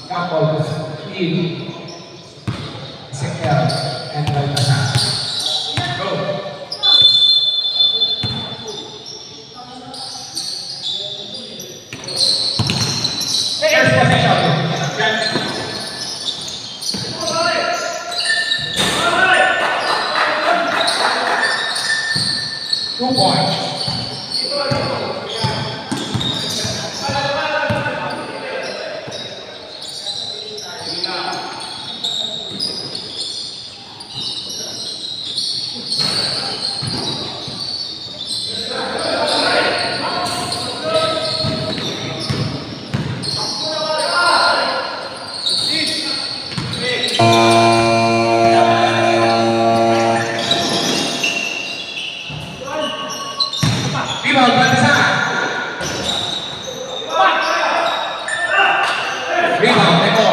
couple with Eve, Ezekiel, and Baltasar. Go. First possession. 2 points. Rebound, Baltasar. Rebound, Eko.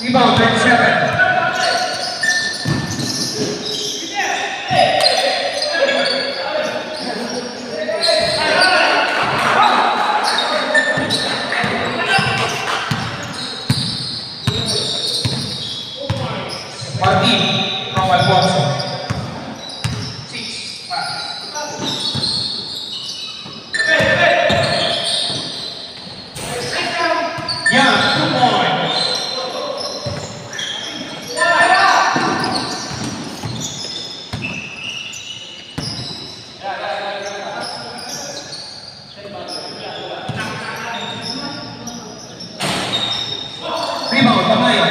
Rebound, 37. Martin from Alfonso. 6, 5. Yeah, 2 points. Rebound, Tamayo.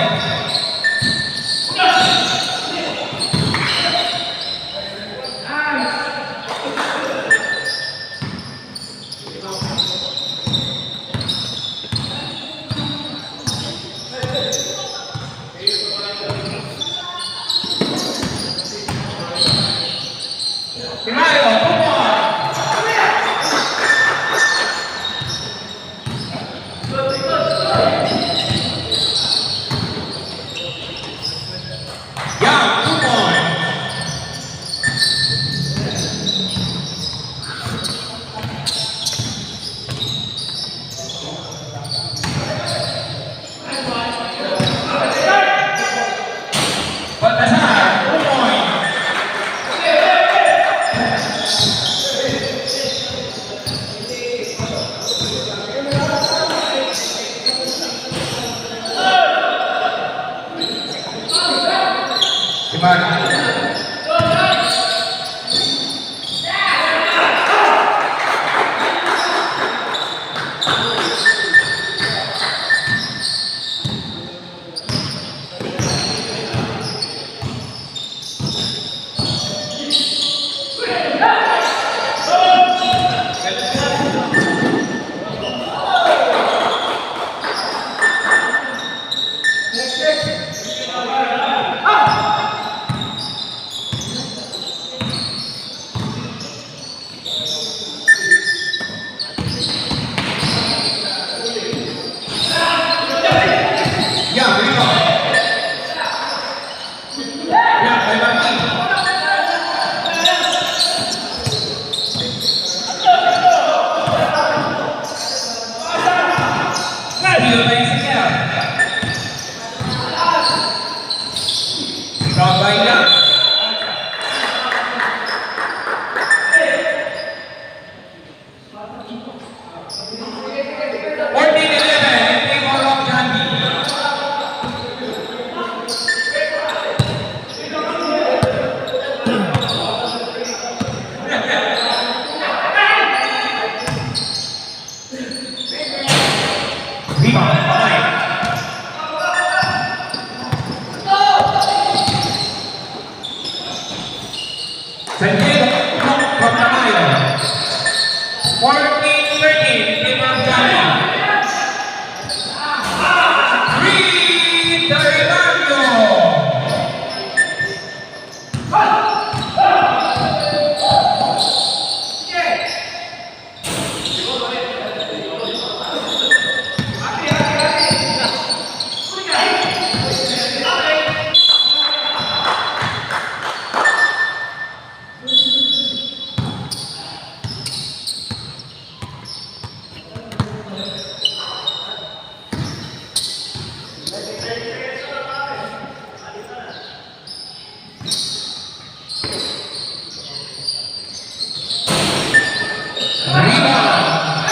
Rebound.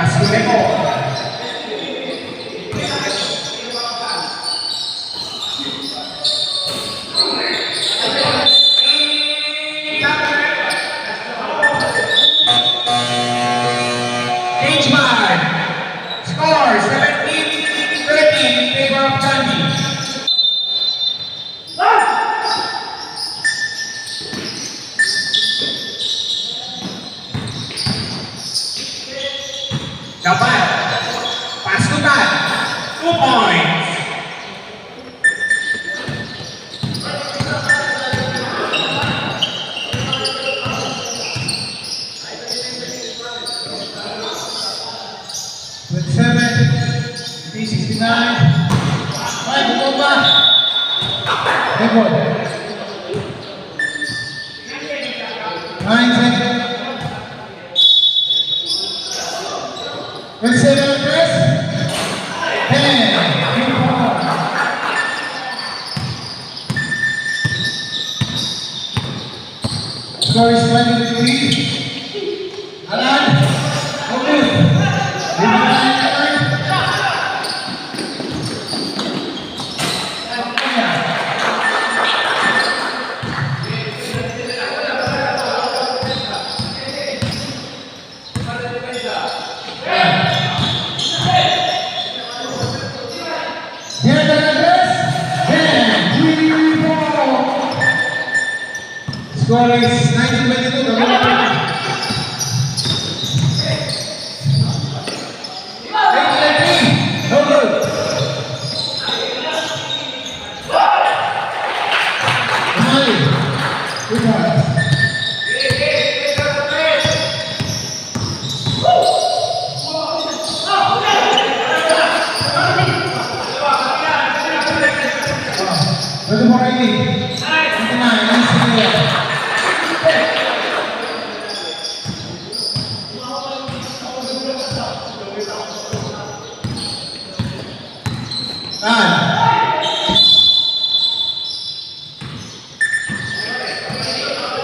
Asumeko. H-Man. Score 17-13 in favor of Gandhi. Dapat. Pasukan. 2 points. With 7, 369. Five, bomba. Record. 9 seconds. 27 press. 10. Score is 23. Alan. Open. Score is 19-22. No good. Kamali. Good pass. Pwede mo kayo. 29, nice to meet you.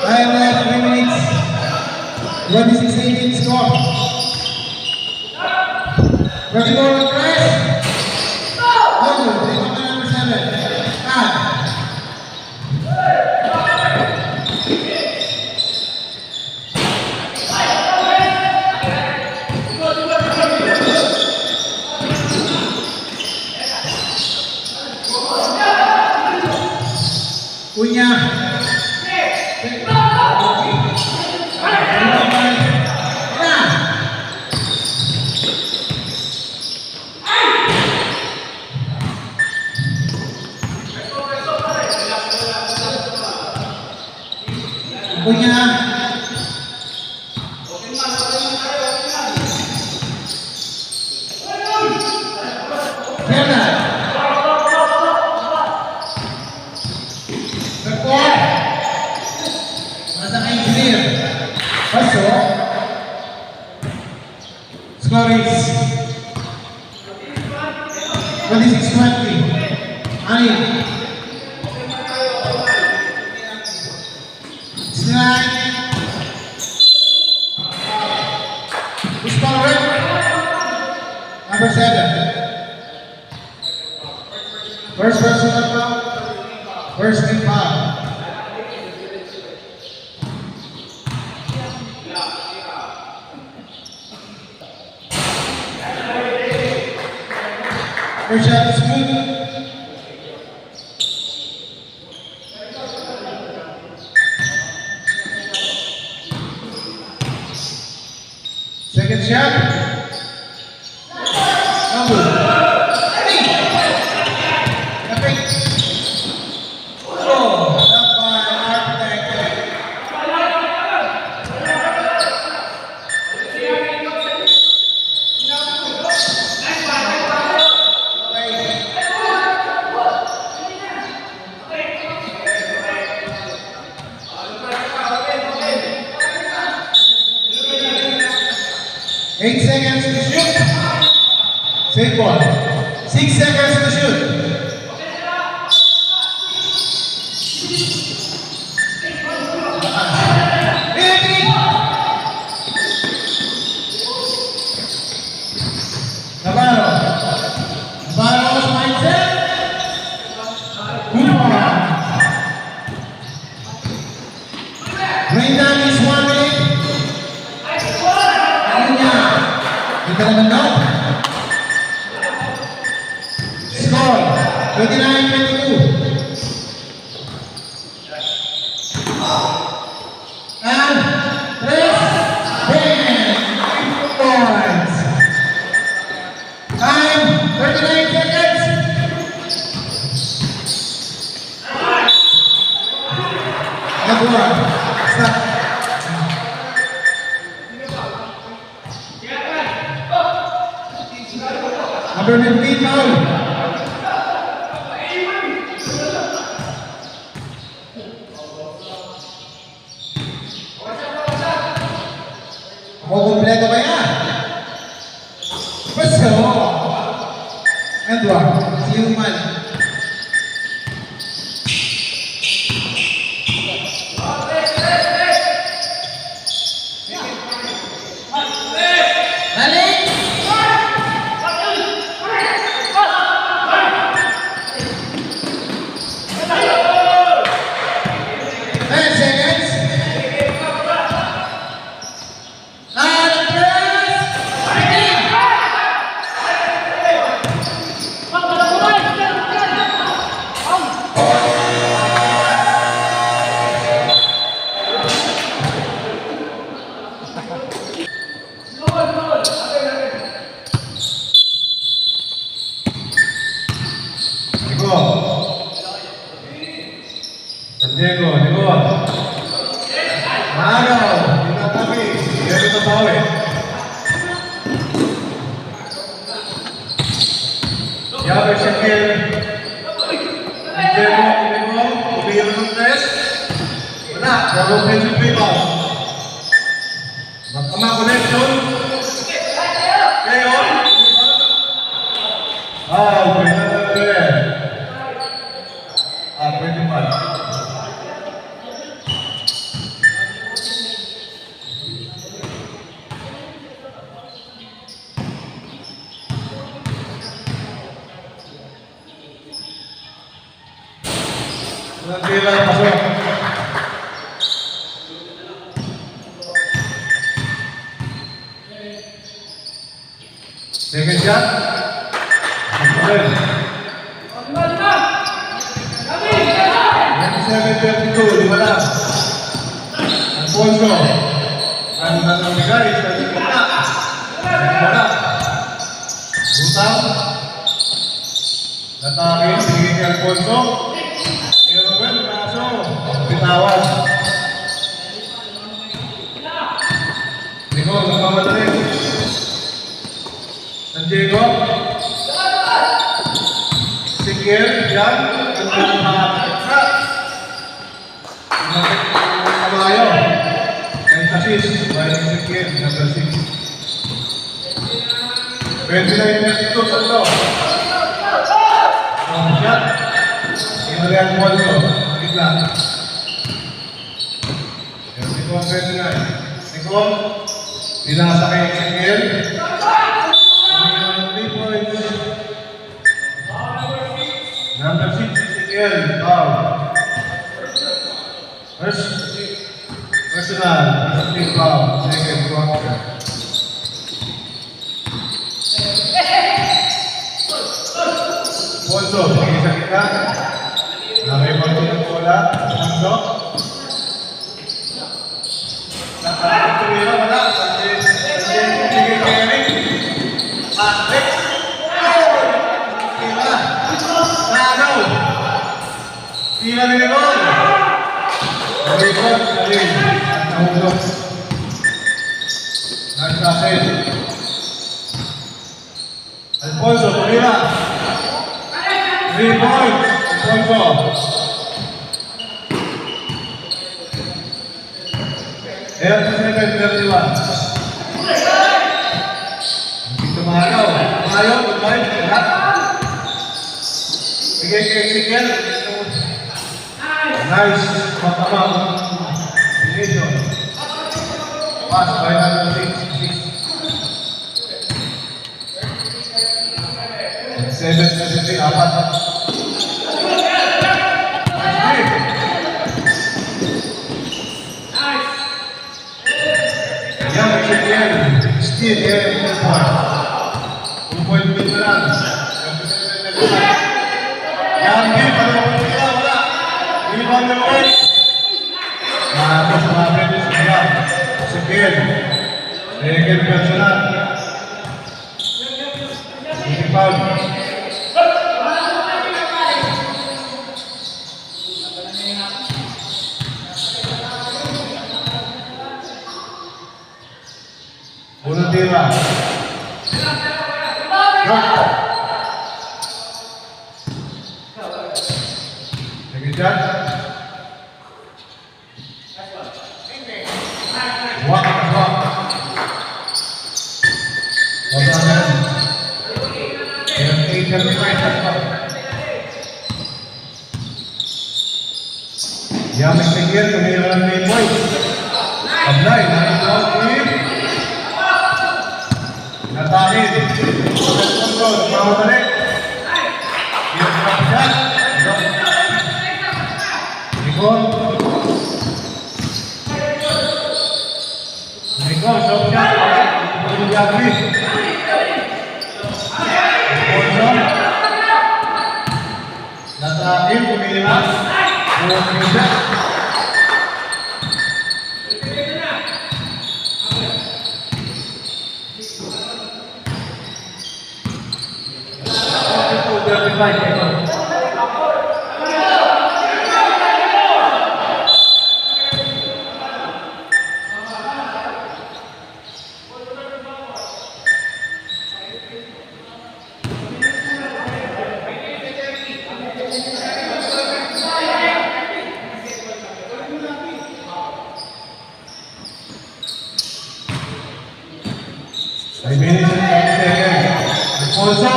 Time left 3 minutes. 26-18 score. Ready for the press? No good. Take up number 7. Punya. Punya. Siapa? Rekor. Masa engineer. Masuk. Score is 26-20. Ali. Slide. Who's correct? Number 7. First personal foul. First team foul. First shot is good. Second shot. No good. Oh, up by Architect. Eight seconds to shoot. Big ball. 6 seconds to shoot. Navarro. Navarro's mindset. Good point. Rain down is 1 minute. Alunya. Kita naman daw. Score. 29-22. And 10 points. Time 39 seconds. Edward. Stop. Number 15 foul. Kompleto ba yan? Paso. Edward, si Human. Balik! 10 seconds. And press! Begin! Diego. Diego. Mano, tinatabi. Diego Tabawi. Yabe Shakir. Diego, umiyak ng tres. Wala, pero offensive rebound. Magkama connection. Kayo. Pwede na rin. Pwede pa. Nanti lang, pasok. Second shot. Good. 27-32, lima lang. Alfonso. Ang nagbigay sa gitna. Wala. Butang. Natakin, bigay kay Alfonso. Pero well, kaso, bitawan. Nico, nagmamadali. San Diego. Sikir, yan. Ang kabayo. And assist by Sikir, number 6. 29-32, tatlo. Shot. Inalian Alfonso. Gitna. Nico, 29. Nico, pinasa kay Sikir. 3 points. Number 6, Ezekiel, foul. Personal, discipline foul, second quarter. Alfonso, bigay sa kita. Nakipag ng bola. Alfonso. Tumira, wala. Bigay kay Eric. Alex. Tira. Nagaw. Tira ni Nicole. Nicole, salim. Nahulog. Nagsasin. Alfonso, tumira. 3 points. Alfonso. Ayan sa 7-31. Hindi tumagaw. Tumayo. Lloyd. Lahat. Bigay kay Ezekiel. Nice. Matama. Elision. Pass by number 6. 7-17, apat. Yan, Ezekiel. Still, here, 2 points. 2 point win na lang. Yan, Gil, pareho sila, wala. Rebound na point. Matos, mabilis sila. Ezekiel. Ezekiel personal. Ezekiel foul. Unang tira. Sige dyan. Wak. Wabangan. Yang 8-5. Yang Ezekiel tumira ng may point. Ablay, nakikawag ko yun. Natahid. Control. Mawabalik. Yung drop shot. Nikon. Nikon, drop shot. Yung Jagri. Nikon. Natahid. Tumira. Buwag nila. Ay, minutes and 10 seconds. Alfonso,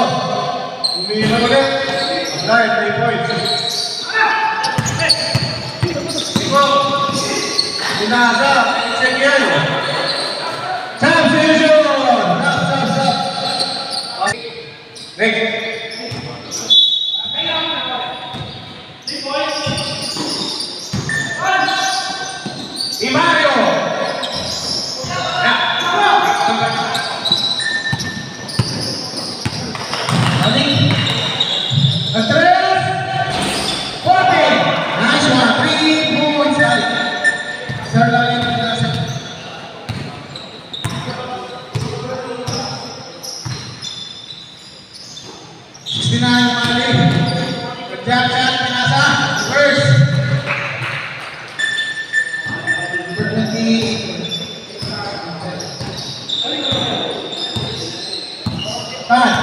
umiinom ulit. Apply, 3 points. Iko, Inaga, Ezekiel. Substitution! Stop. Nick. Imario. Nice one, 3 points. Sir, lagi ng nasa. Mali. Jack shot, pinasa. First. Number 20. Five.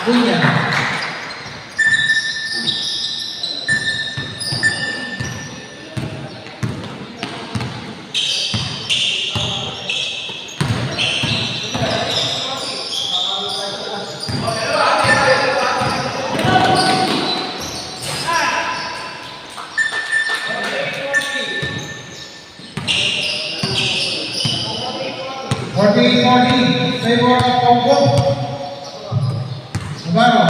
Punya. Forty, favor of Congo. Navarro.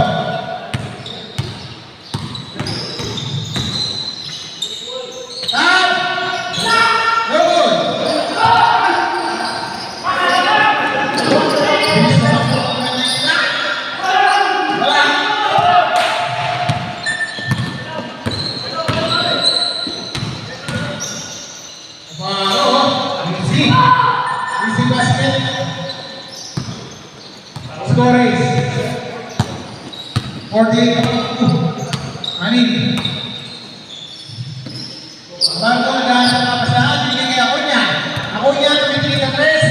Easy basket. score is 48-2. Anim. Bago dahil sa kapasahan, binigay ako niya. Ako niya, tumitili ka tres.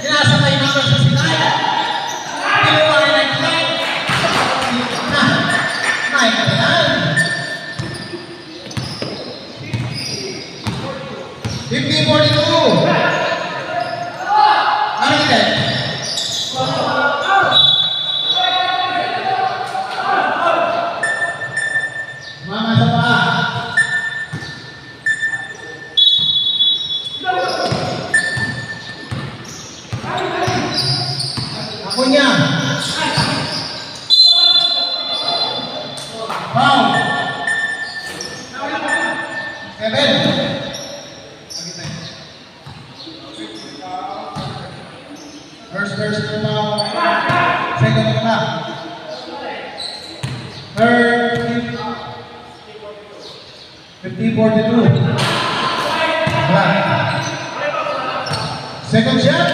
Sinasabay naman sa sinaya. Pinuwain ang kulay. May kailan. 50-42. Ano yun? Mama sa paa. Ako niya. Foul. 7. First person foul. Second foul. Third. 50-42. Wala. Second shot.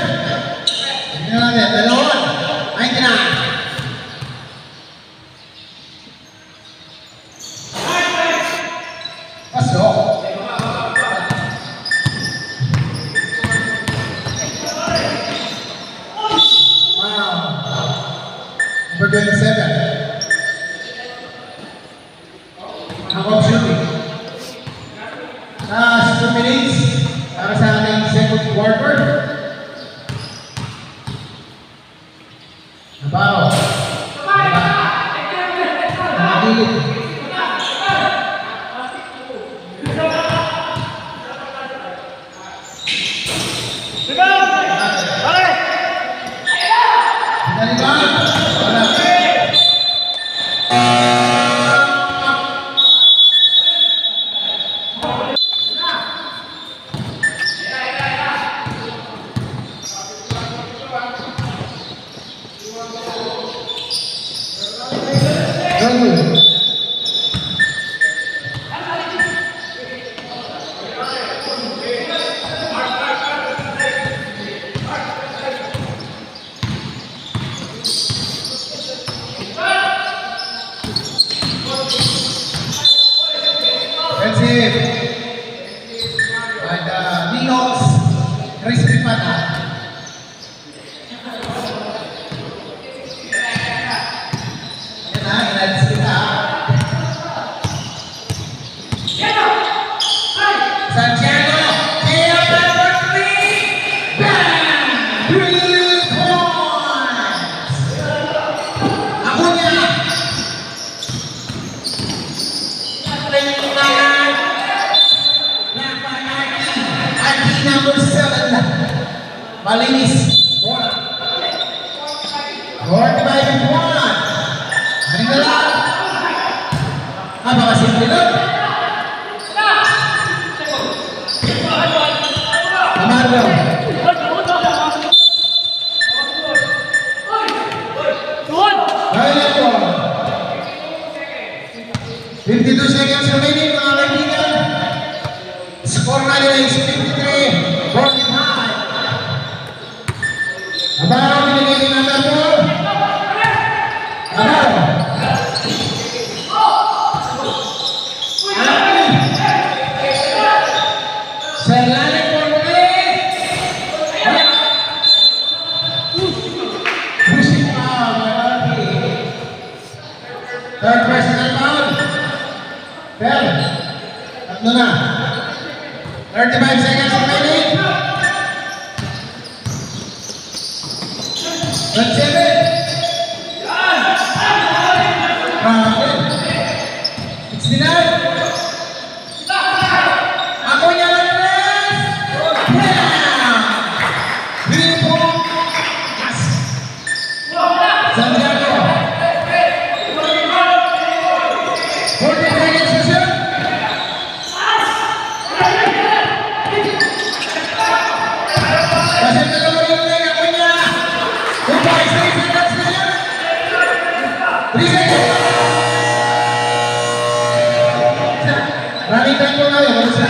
Tingnan natin. Dalawon. 99. Pasok. Wow. Number 27. Ako shooting. Last 2 minutes para sa ating second quarter. Nabaw. Nakagilid. Pinaliban. Wala. Ganun. That's it. And Ninos Crispy Pata. Yan na, inalis kita. Santiago, tail number 3. Bang! 3 points. Ako niya. Aki number 7. Malinis. 45-1. Ano na lang? Napakasimple nun. Amargo. Dahil ako. 52 seconds remaining, mga kaibigan. Score na nila is 53-45. Abaw, binigay din natin ito. Abaw. Aki. Serlane Porte. Pusing pa, malaki. Third personal foul. Bell. Tatlo na. 35 seconds remaining. That's 7. Ramen. 69. Ako niya lang tres. Yeah. 3 points. Santiago. 40 seconds to shoot. Kasi dalawa rin lang ako niya. 2 points, 3 seconds na siya. 3 seconds. Running time po na yun. Alas na.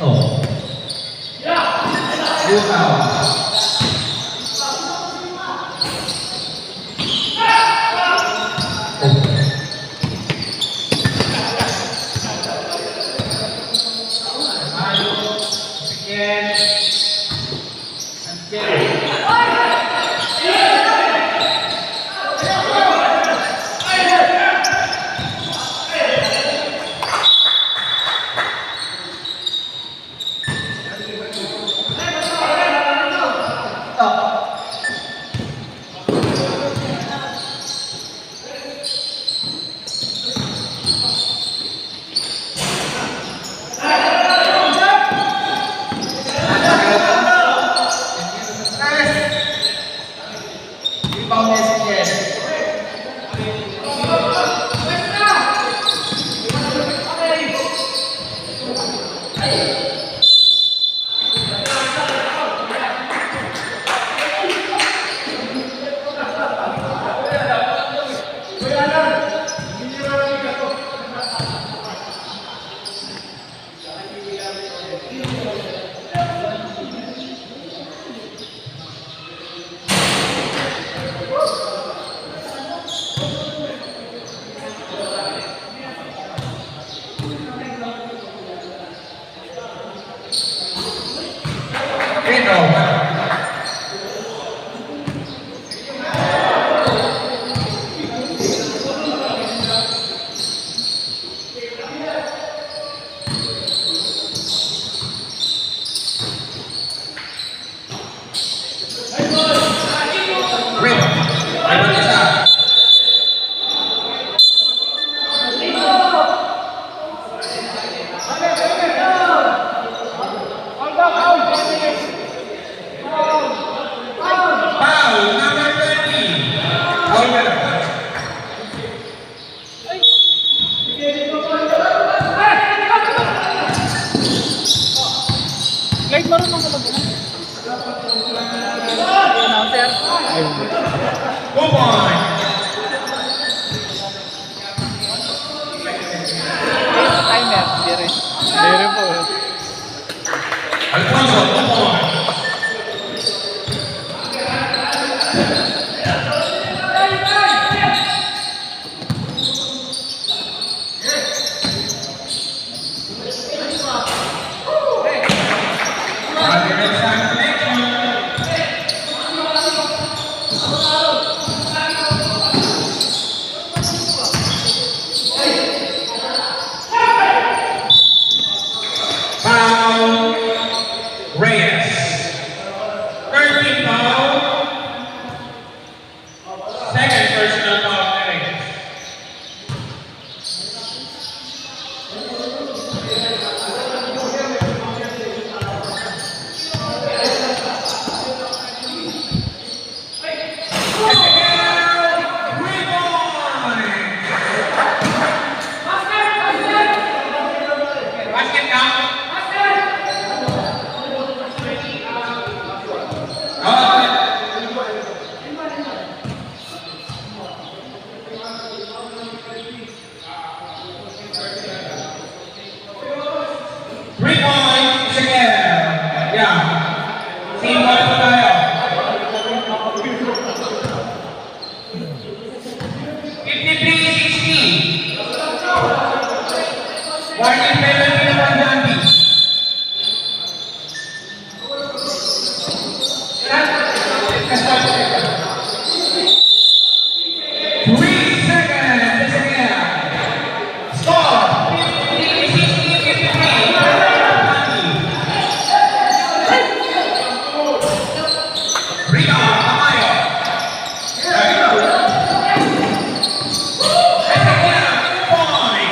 Oh. Bukaw. Again. Again. Rebound is again. Pedro. Rebound isa. Foul number 20. Foul ka na. Guys, marunong ka mag announcer? 2 points. Timer, Jerry. Jerry po. Alfonso, 2 points. Foul Reyes. 13 foul. Second personal foul Reyes. Basket count. Three points again. Yeah. Team ball po tayo. 53-60. Warning penalty naman Jandy. Three seconds again. Score 53-53. Rebound, Tamayo. Point.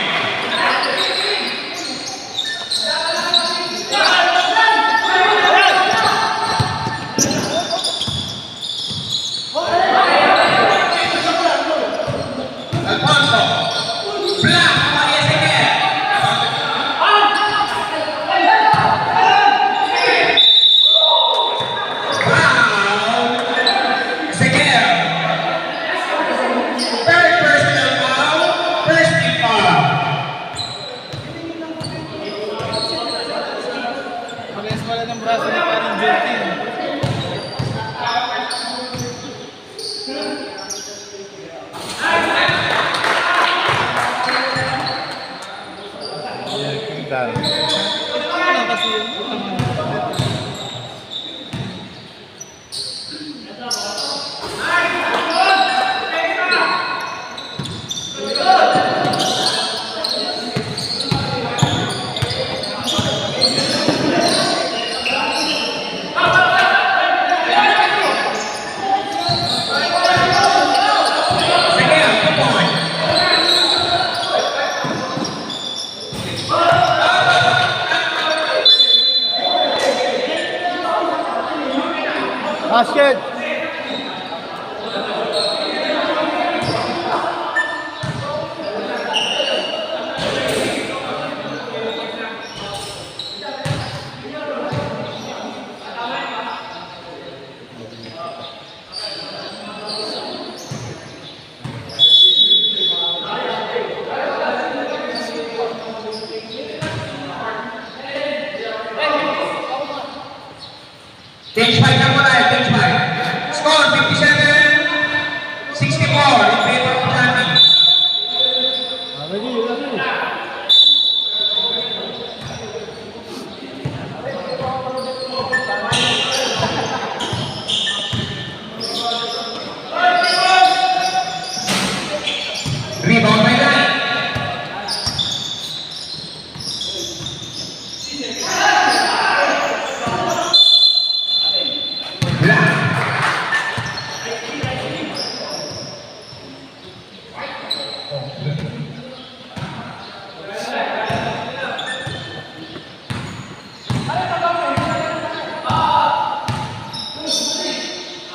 wala ng braso ni parang Junti. Ano kasi yun? Sige, come on. Basket! Change 5 na muna, change 5. Score 57-64 in favor of Johnny. Ready, ready. Rebound by Knight.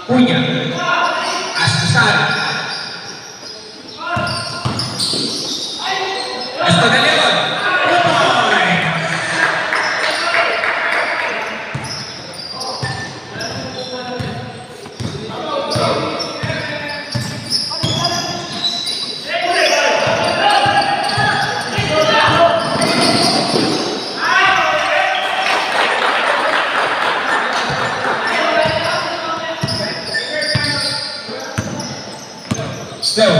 Punya. Astusar. Asto de Leon. Slow.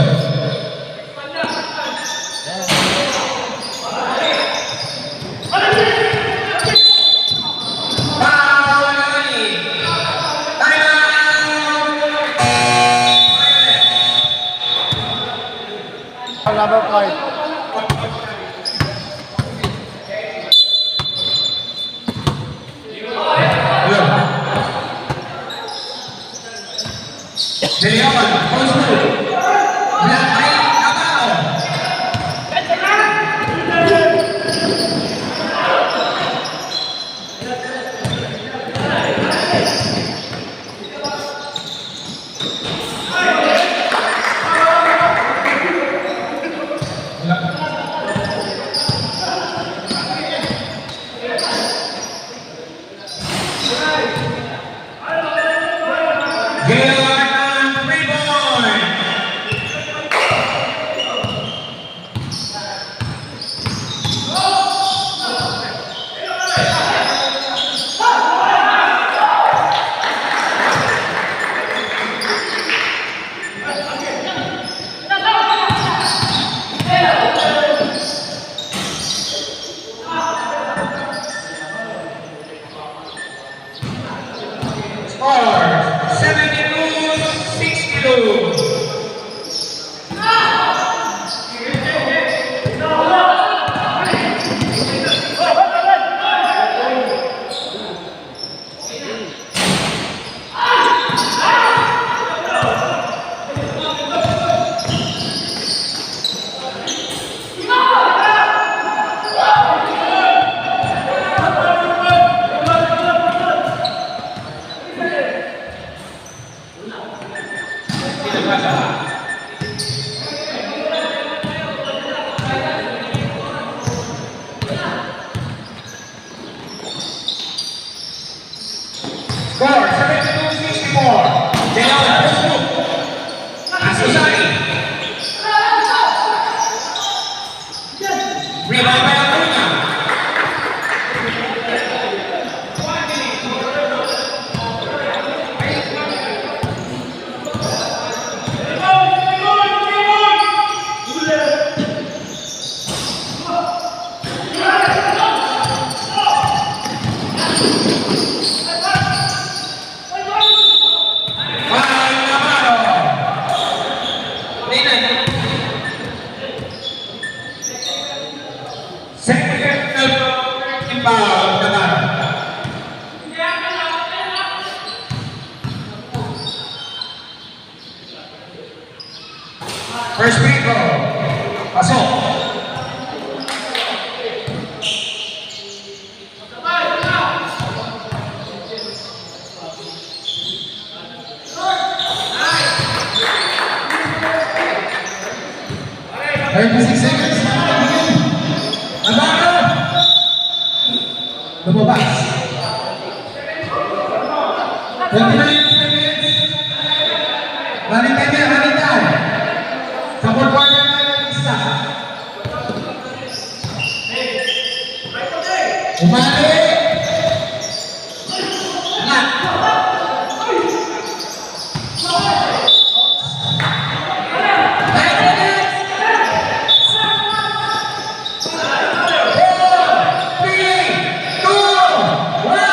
Number 5. De Leon, post move. Black Knight, Cabao. Jordan Reborn. Score 72-62. Score 72-64. De Leon, post move. Astusari. Rebound by Acuña. First free throw. Pasok. Six seconds. Nabago. Lumabas. 29 seconds. Running time yan, running time. Sa fourth quarter na yung isa. Umali. Anak. 9 seconds. 4, 3, 2, 1.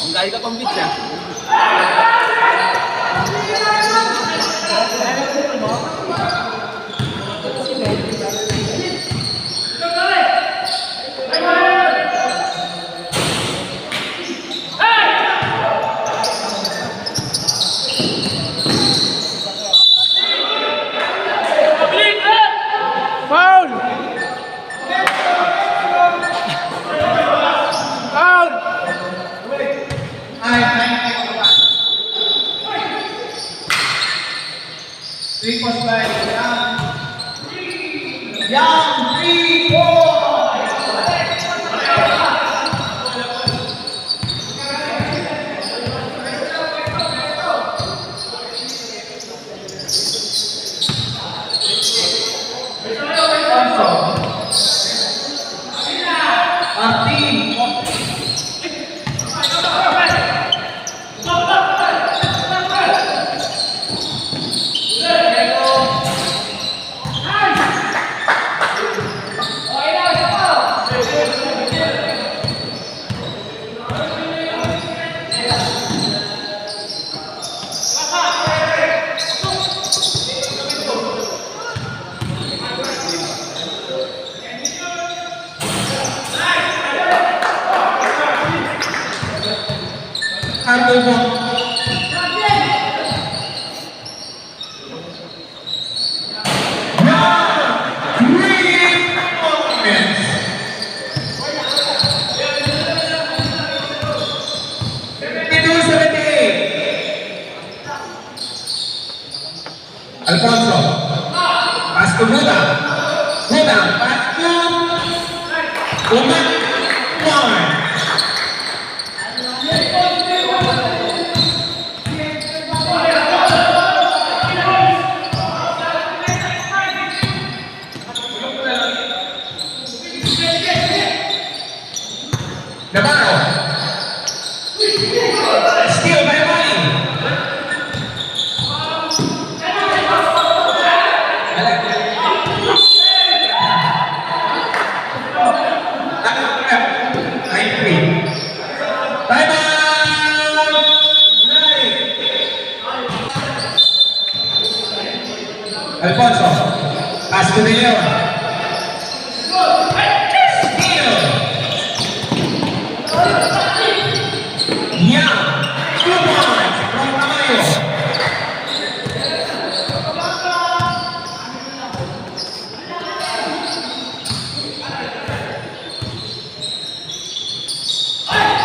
Ang gaya ka pang beat yan. Foul! Foul! Ay, 3 points by Young 3 points. Martin. Alfonso, pass to Buda, pass to Umat, Navarro, steal by Mali. Alfonso, pass to De Leon. Steal. Young, 2 points from Tamayo.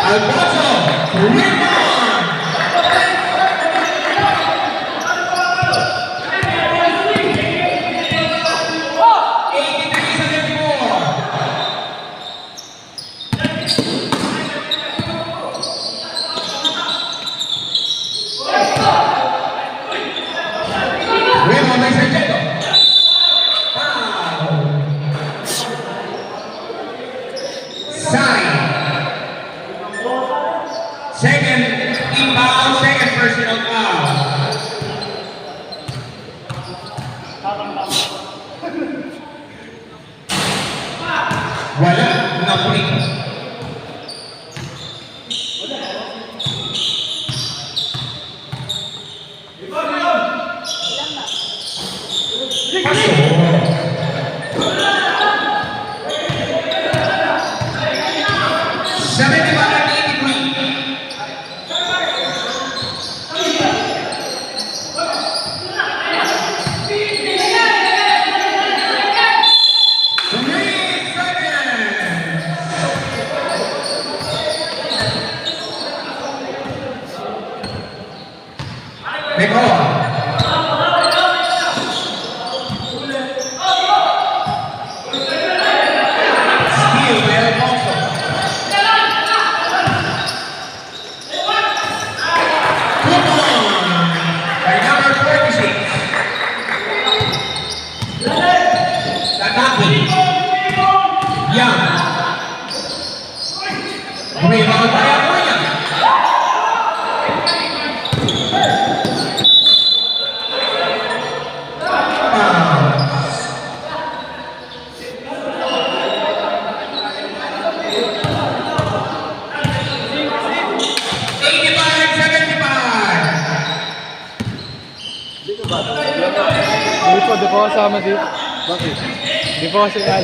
Alfonso, rebound. 83-74. Rebound by Sargento. Foul. Side. Second inbound, second personal foul. Wala na free. Rebound by Agunya. Di po kasama dito. Bakit? Di po kasi yan.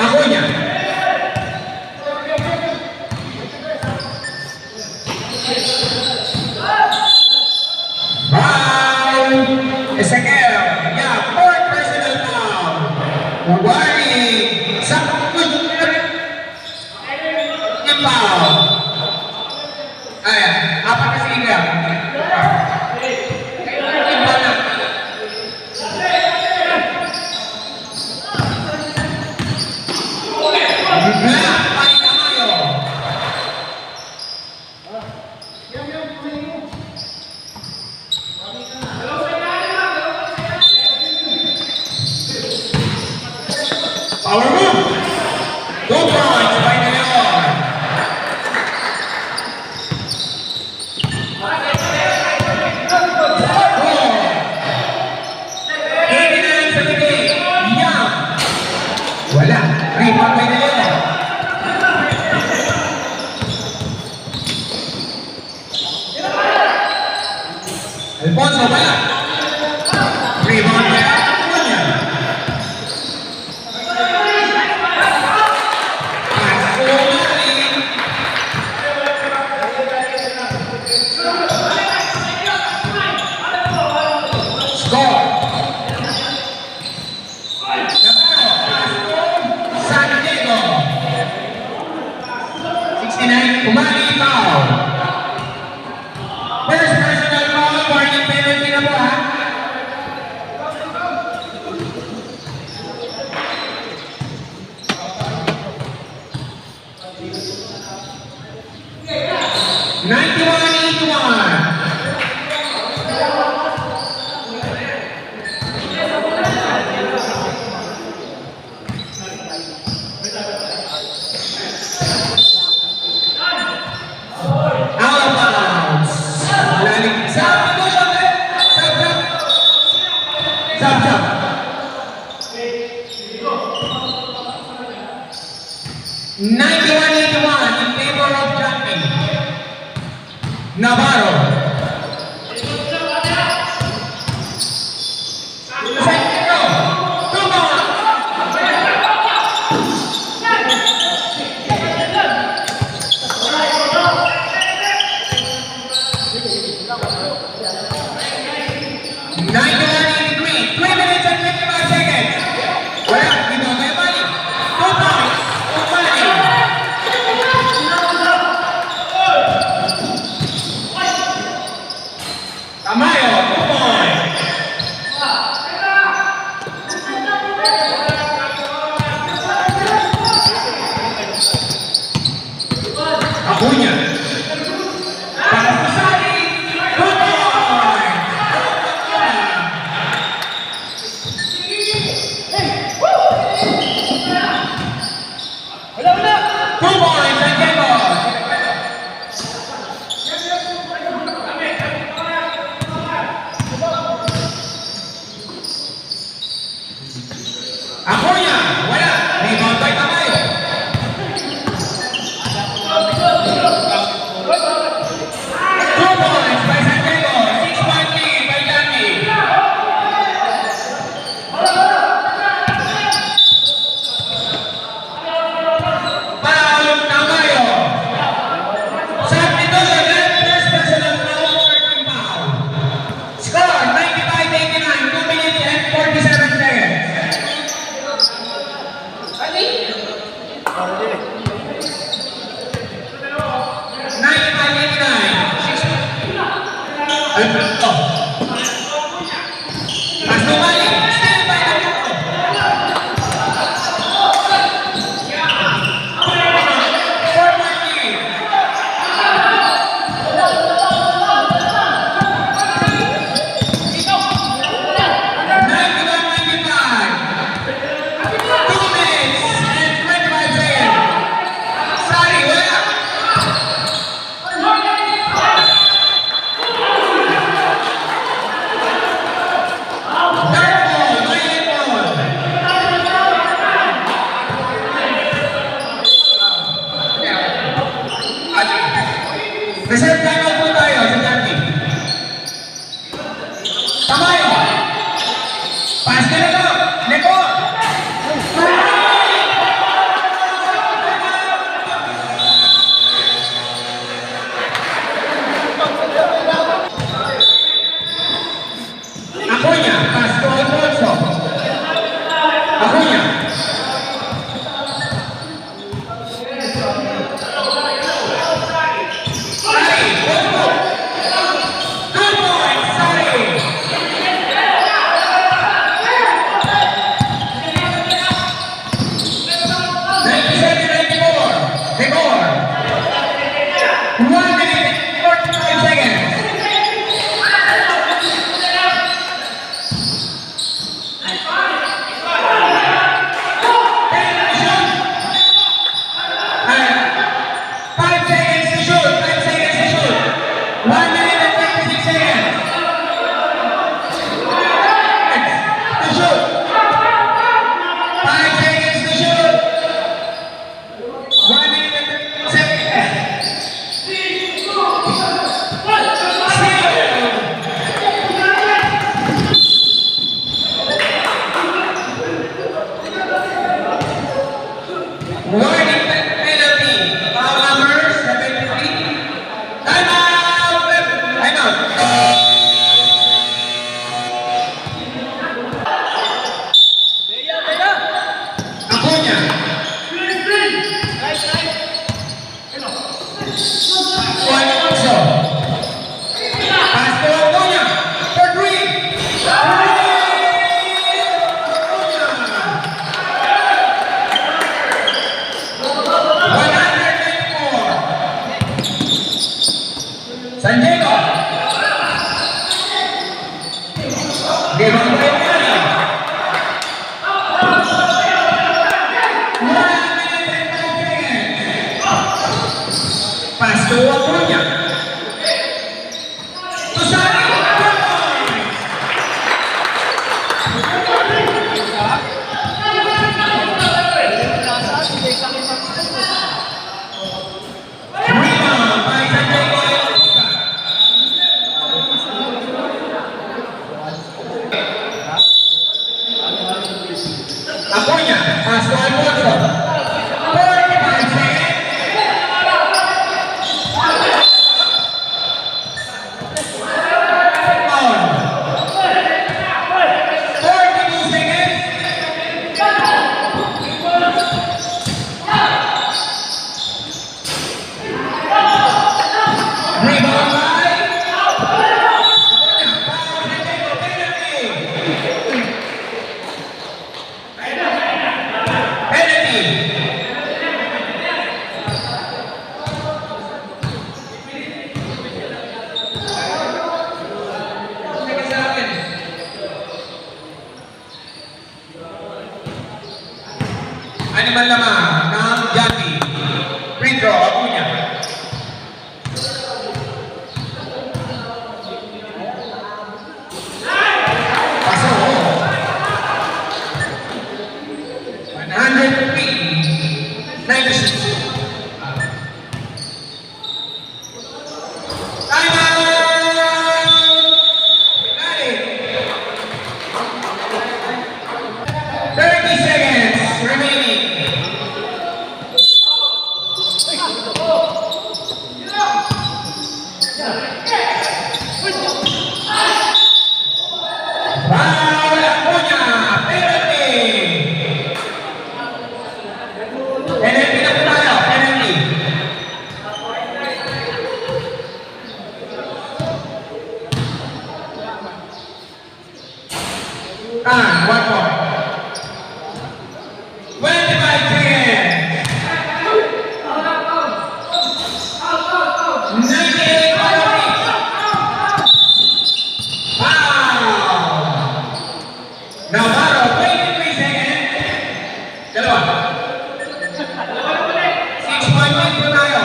Agunya. Ezekiel, yeah, fourth personal foul. Warning, sakot yung foul. Ayan, apat na siga. Iba na. Black, ay kamayo. Power move. 2 points by De Leon. Wala. Rebound by De Leon. Alfonso, wala. Rebound by Acuña. Score. San Diego. 69, Kumali foul. First personal foul, warning penalty na po ha. 91-83. 3 minutes and 55 seconds. Wala, dito kay Mali. 2 points. Mali. Tamayo, 2 points. Acuña. Para Susani. 2 points. Two points and game on. Acuña, wala. Rebound by Tamayo. 2 points by Santiago. 6-point lead by Jackie. Foul, Tamayo. Substitution, first personal foul, working foul. Score, 95-89, 2 minutes and 47 seconds. 95-89, 6. Pass to Mali, still by the Buko. 4-point lead. Reserve time out po tayo sa Jackie. Tamayo. Pass ka na to. Neko. Acuña. Pass to Alfonso. Acuña. Warning penalty. Foul number 73. Time out. Time out. Acuña. Alfonso. Pass to Acuña. For 3. San Diego. Rebound by Mali. 1 minute and 5 seconds. Pass to Acuña. Susani. 2 points. Rebound by San Diego. Ano man lamang ng Jackie. Free throw, Acuña. Paso. 103-96. Time out! Got it. 30 seconds remaining. Foul, Acuña, penalty. Penalty na po tayo, penalty. Time, 1 more. 25 seconds. 98 penalty. Foul. Navarro, 23 seconds. Dalawa. 6-point lead po tayo.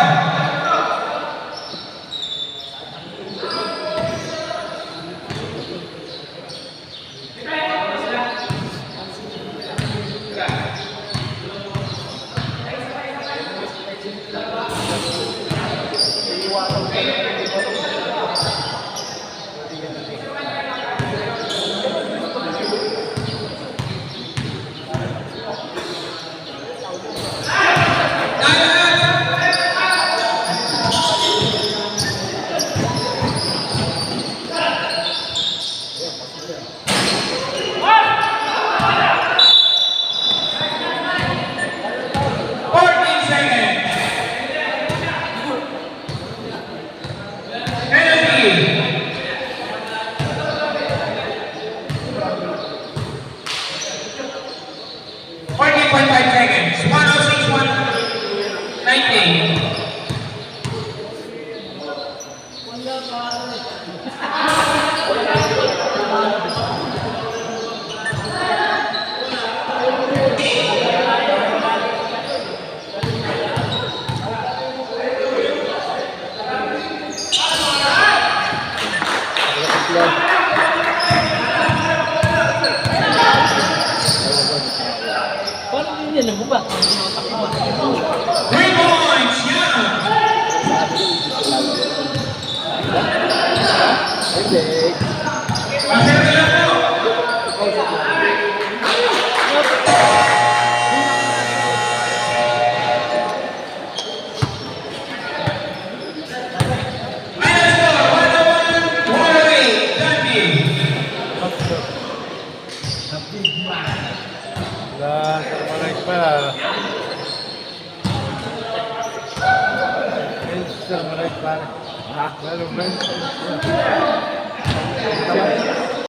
Parang yun yan, nagbuba. 3 points, yeah. Pasir na lang po. Final score, 101-108, Dundee. Wala, sarmalag pa. Sarmalag pa. Lalo ba?